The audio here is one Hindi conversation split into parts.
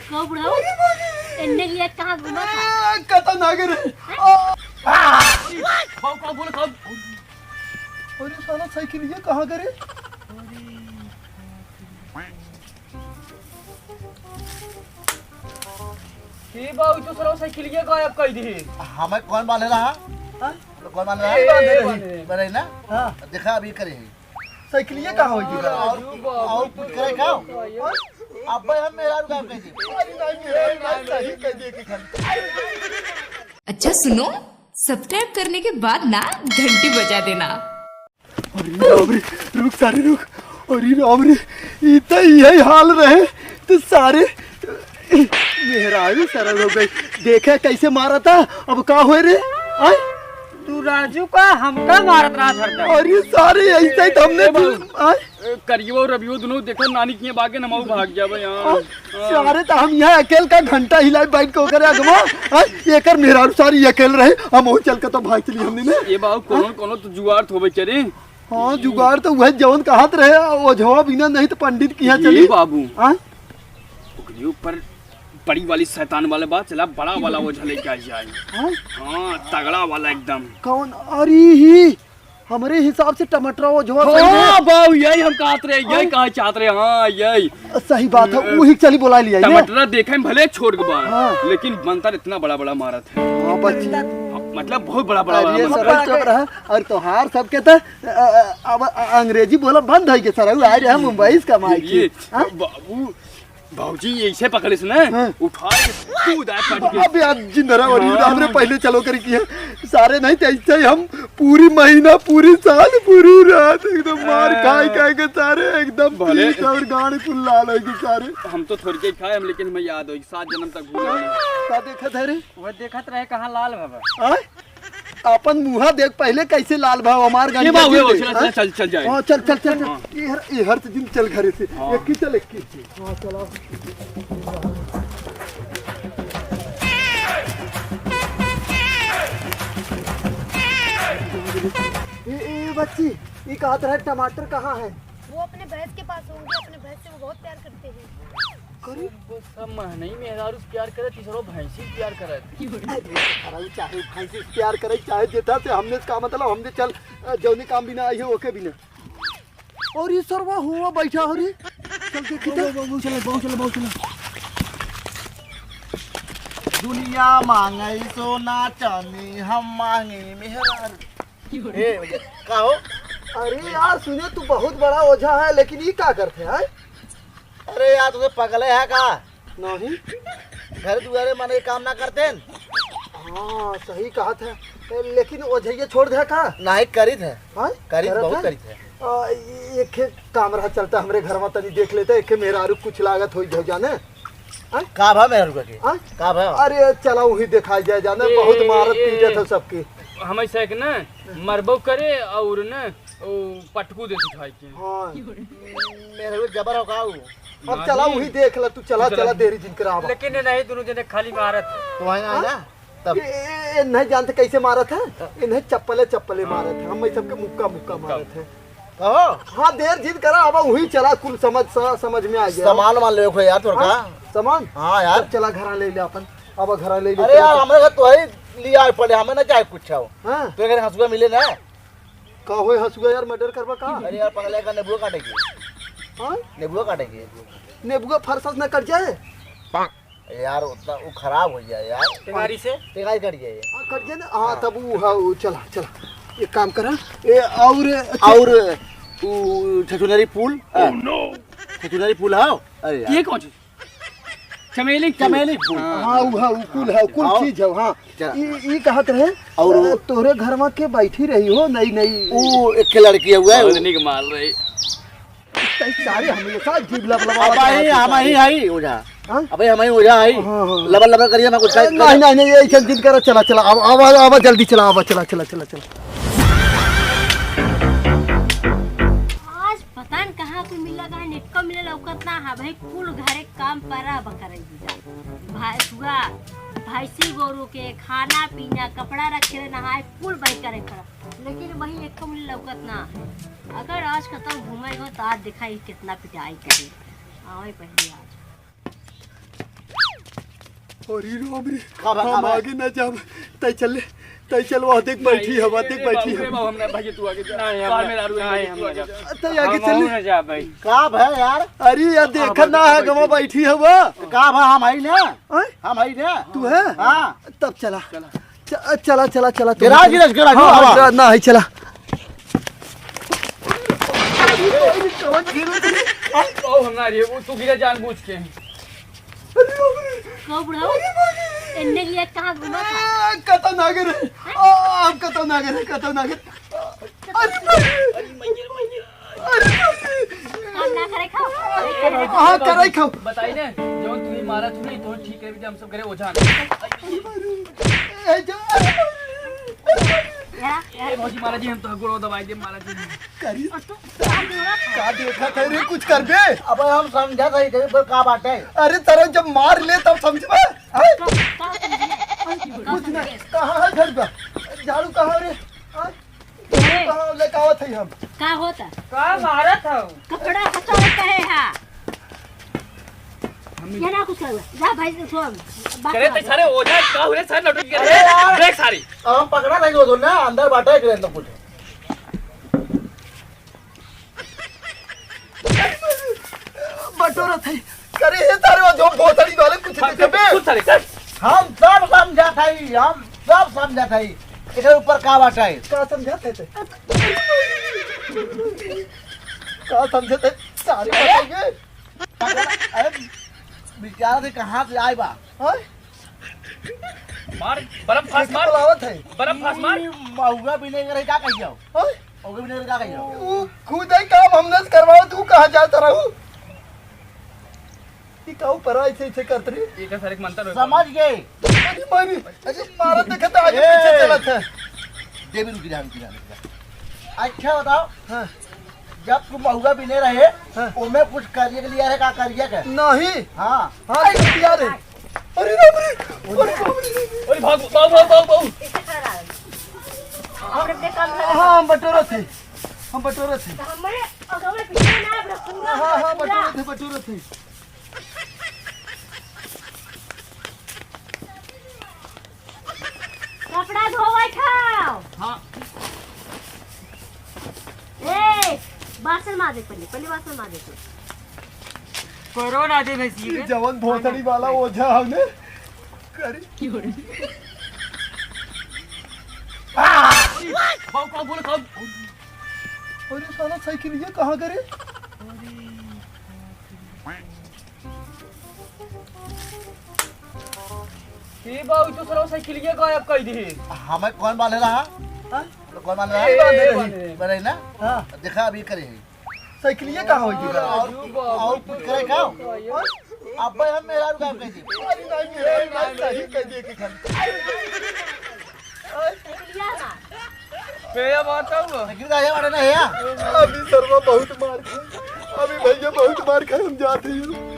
कब बुढ़ाओ इन्ने लिए कहाँ घूमा था कता नागर कब बोले कब? अरे साला साइकिल ये कहाँ करे? के बाबू तो साला साइकिल ये गायब कर दी। हमें कौन बांधे रहा? कौन बांध ए, बांधे रहा? रही। बने ना? हाँ देखा अभी करे साइकिल ये कहाँ होगी? और कुछ करे क्या? अब भाई हम मेरा रुका कह दी। सही कह दिए कि अच्छा सुनो, सब्सक्राइब करने के बाद ना घंटी बजा देना। अरे रुक सारे रुक। अरे राम रे इतना यही हाल रहे तो सारे मेहरारू सरल हो गई। देखा कैसे मारा था अब का हुए रे? आय तू राजू का हमका मारत रहा था। और ये सारे ऐसे ही तो हमने करियो और रबियो दोनों देखो नानी के बागे नमाऊ भाग गया भाई यहाँ। सारे तो हम यहाँ अकेले का घंटा हिलाई बैठ के होकर अगवा एकर मेहरारू सारी अकेले रहे हम वो चल के तो भाग चली हमने ने। ये बाबू कोनो कोनो तो जुगाड़ थोबे करे। हाँ जुगाड़ तो वह जवन कहत रहे ओझवा बिना नहीं तो पंडित की यहाँ ये चली। बाबू हाँ ओकरे ऊपर बड़ी वाली शैतान वाले बात चला बड़ा वाला वो झले क्या जाए। हाँ तगड़ा वाला एकदम। कौन? अरे ही हमारे हिसाब से टमाटर ओझवा हाँ बाबू यही हम कहते रहे यही कहा चाहते रहे। हाँ यही सही बात है वही चली बुला लिया टमाटर देखे में भले छोड़ के बाहर हाँ। लेकिन बनता इतना बड़ा बड़ा मारा था। हाँ बच्ची मतलब बहुत बड़ा बड़ा अरे वाला सरल चुप रहा और तोहार सबके तो अब अंग्रेजी बोला बंद है के सर आ रहे मुंबई से कमाई ये की। हाँ? बाबू बाबूजी ऐसे पकड़े से ना हाँ। उठा के कूद आए फट के। अबे आज जिंदरा और हाँ। हमने पहले चलो कर किया सारे नहीं तो ऐसे ही हम पूरी महीना पूरी साल पूरी रात एकदम मार खाए खाए के सारे एकदम भले। पीठ और गाड़ी फुल लाल है के सारे। हम तो थोड़ी के खाए हम लेकिन हमें याद हो 7 जन्म तक भूल गए। का देखत है रे? वो देखत रहे कहाँ लाल बाबा। आय? अपन मुहा देख पहले कैसे लाल भाव हमार गाड़ी ये बाबू में वो गिर गए। चल चल जाए। हाँ चल चल चल ये हर दिन चल घरे से हाँ। एक की चल एक की हाँ चलो। ए बच्ची ये कहा रहा टमाटर कहाँ है? वो अपने भैंस के पास होंगे अपने भैंस से वो बहुत प्यार करते हैं। करी वो सब महनई मेहरारू से प्यार करे तीसरो भैंसी प्यार करे। अरे चाहे भाई से प्यार करे चाहे देता से हमने का मतलब हमने चल जौनी काम बिना आई है ओके बिना। और ये सरवा हुआ बैठा हो रे चल देखी तो बहु चले दुनिया मांगे सोना चांदी हम मांगे मेहरारू। ए भैया का हो? अरे यार सुने तू बहुत बड़ा ओझा है लेकिन ये क्या करते हैं? अरे यार तुझे पगले है का? नहीं घर दुआरे माने काम ना करते हैं? हाँ सही कहा था लेकिन ओझैया छोड़ दे का? नहीं करी थे हाँ करी करत बहुत है? करी थे। एक काम रहा चलता हमरे घर में तनी देख लेते एक मेहरारू कुछ लागत हो जाने। का भाव मेरा रुका के? हाँ? का भाव? अरे चला वही दिखाई जाए जाने बहुत मारत पीटे थे सबकी। हम ऐसे कि ना मरबो करे और ना पटकू दे दिखाई के। हाँ मेरे को जबर हो का वो? अब चला वही देख ले तू चला चला देरी दिन करा। लेकिन नहीं दोनों जने खाली मारत तो वहीं ना ना तब नहीं जानते कैसे मारा था इन्हें चप्पले मारे थे हम सबके मुक्का मारे थे। कहो हाँ देर जिद करा अब वही चला कुल समझ में आ गया। सामान मान ले यार तोर का। सामान हाँ यार अब चला घर ले ले अपन अब घर ले ले। अरे यार हमरे घर तो ही लिया पड़े हमें ना चाहे कुछ हो। हाँ तो अगर हंसुआ मिले ना का होए हंसुआ यार मर्डर करवा का? अरे यार पगले का नेबुआ काटेगी। हाँ नेबुआ काटेगी नेबुआ फरसस न कट जाए यार उतना वो खराब हो जाए यार टेंगारी से टेंगाई कट जाए। हाँ कट जाए ना। हाँ तब वो चला चला एक काम करा ए और छछुनरी फूल छछुनरी फूल है। अरे यार ये कौन चीज? चमेली फूल। हाँ वो कुल चीज है। हाँ ये कहत रहे और तोरे घर में के बैठी रही हो नई नई वो एक लड़की हुआ है माल रही सारे हमेशा जीभ लबलबा। हम ही है ओझा। हाँ? अबे हम ही ओझा है हाँ। लबर लबर करिए मैं कुछ नहीं ये चल जिद करा चला चला अब जल्दी चला अब चला चला चला चला। आज पता न कहाँ पे मिला कहाँ नेट को मिले लौकत ना है भाई कुल घरे काम परा बकरई दीजा भाई सुगा भैंसी गोरू के खाना पीना कपड़ा रखे नहाए कुल भाई करे पड़ा लेकिन वही एक को मिले लौकत ना है। अगर आज खत्म घूमेगा तो आज दिखाई कितना पिटाई करी आवे पहले आज। अरे राम रे का बा, का हम बा? आगे न जाब तै चल वहाँ देख बैठी है वहाँ देख बैठी है बाबू हमने भाई तू आगे जा कार में दारू नहीं हम जा तै आगे चल ना जा भाई का भै यार अरे यार देख ना है गवा बैठी है वो का भा हम आई ने हैं? हम आई ने तू है हाँ तब चला चला चला चला तू। गिरा गिरा गिरा हाँ, ना है चला बाबू हम ना रे वो तू गिरा जानबूझ के कहो बुढ़ाओ इन्ने लिए कहाँ घूमा था कतो नागर आप कतो नागर कतो नागर काम ना करे खाओ हाँ कराई खाओ बताई ने जो तू मारा तू नहीं तो ठीक है भी हम सब करे ओझा यार ए भौजी मारा जी हम तो गोड़ो दवाई दे मारा जी करी और तू काम देगा का देखा था रे कुछ कर बे अब हम समझा सही कहीं पर का बात है अरे तरह जब मार ले तब समझबे कुछ ना कहाँ है घर का झाड़ू कहाँ रे हाँ? कहाँ लेके आवत है हम का होता का मारा था कपड़ा हटाओ कहे हा ये ना कुछ कर जा भाई से सुन करे ते सारे ओझा का हुए सारे लटक गए देख सारी हम पकड़ा नहीं हो ना अंदर बाटे के अंदर कुछ बटोरा थे करे हे तारे वो जो भोसड़ी वाले कुछ देखे बे कुछ सारे चल हम सब समझा था हम सब समझा था इधर ऊपर का बात है का समझाते थे का समझाते सारे बताएंगे अरे विचार से कहाँ से आए बा हाँ मार बर्फ फास मार बुलावत है बर्फ फास मार महुआ भी नहीं करे क्या कहियो हाँ महुआ भी नहीं करे क्या कहियो तू खुद ही काम हमने से करवाओ तू कहाँ जाता रहू ये काऊ पर ऐसे ऐसे करते रे ये का सारे मंत्र समझ गए अरे मानी अरे मारा देखा था आगे पीछे चला था देवी रुकी जान की जान अच्छा बताओ हाँ जब तुम महुआ भी नहीं रहे हाँ। उनमें कुछ करिए के लिया है क्या करिए के नहीं हाँ हाँ यार अरे राम रे अरे बाप रे ओए भाग भाग इसे कर और अपने काम लगा हाँ हम बटोरा थे हमारे अगवे पीछे ना रखूंगा हाँ हाँ बटोरा थे कपड़ा धोवा खाओ हां ए बासन माजे पहले बासन माजे तो कोरोना दे भैसी ये जवन भोसड़ी वाला ओझा हमने करे खाओ खाओ बोल खाओ अरे साला साइकिल ये कहाँ करे ए बाऊ तो सरो साइकिल ये गायब कर दी हमें कौन बांधे रहा हाँ? कौन बांधे ए, रहा बांधे रही। बने ना हाँ देखा अभी करे है साइकिल ये कहाँ होगी और कुछ करे खाओ अब भाई हम मेरा काम कर दी सही कह दिए कि लिया ना पेया बताओ लेकिन का ये वाला नहीं है अभी सर्वा बहुत मार खाए अभी भैया बहुत मार खाए हम जाते हैं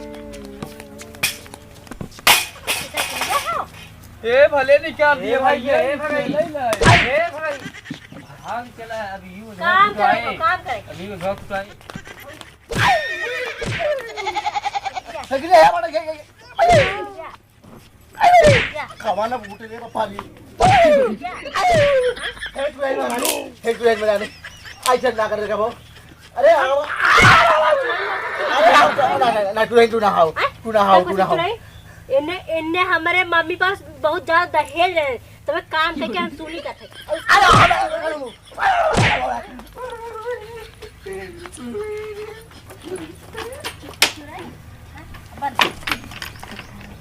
ए भले निकाल दिए भाई ए भाई भाग चला अभी यू काम करे अभी वो भक्त आई लेकिन ये वाला जा खावाना बूटे ले पाली हेड में आने ऐसा ना कर देगा वो अरे ना तू ना हाउ इन्ने हमारे मम्मी पास बहुत ज्यादा दहेज है तब काम करके हम सुनी का थे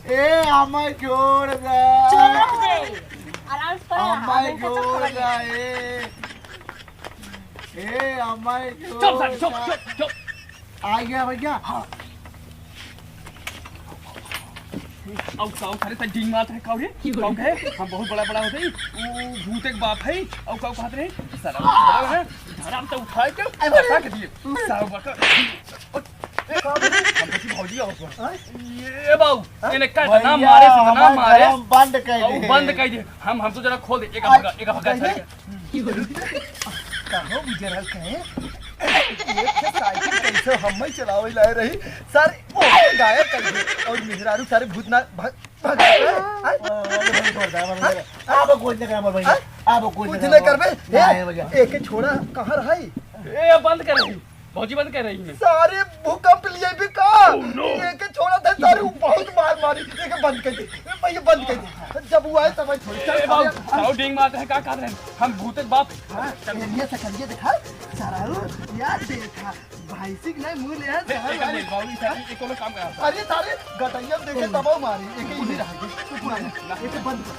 ए हमें छोड़ दे आराम से हमें छोड़ दे ए हमें चुप सारी चुप आ गया भैया औ काउ खारे त डिंग मात है काउ रे काउ है हम बहुत बड़ा होते ही ओ भूत एक बाप है औ काउ खात रे सारा है धराम तो उठाए के बता के दिए सारा बका हम बची भौजी और ये बाऊ इने का ना मारे से ना मारे हम बंद कर औ दे बंद कर दे हम तो जरा खोल दे एक भगा कहो गुजरल कहे ये साइकिल कैसे हम ही चलावे लाए रही सर ओ गायब कर दे और मेहरारू सारे भूत ना आप कुछ नहीं करबे भैया, आप कुछ कुछ नहीं करबे नहीं भैया। एक छोड़ा कहाँ रहा ए बंद कर रही भौजी बंद कर रही है सारे भूकंप लिए भी का एक छोड़ा था सारे बहुत मार मारी एक बंद कर दी भैया बंद कर दी जब वो आए तब मैं छोड़ ए बाबू साउ डिंग मारते हैं का कर रहे हैं हम भूत बाप ये सकलिए दिखा सारा यार देखा भाई सिंह नहीं मुंह ले एक बाबू साहब एक और काम करा अरे सारे गटैया देखे दबाव मारी एक ही रह गई तू पुराना एक बंद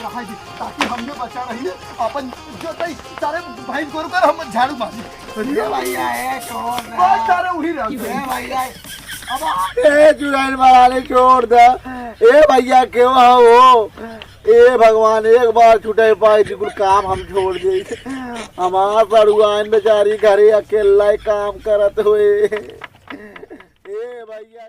रहा दी ताकि हमने बचा रही अपन जो तई सारे भाई गोरु कर हम झाड़ू मारी ये भैया है कौन बहुत सारे उड़ी रह गए ए भैया अब ए चुड़ैल वाले छोड़ दे ए भैया क्यों हो ए भगवान एक बार छुटे पाई थी कुछ काम हम छोड़ दे हमार सरुआन बेचारी घरे अकेला काम करत हुए ए भैया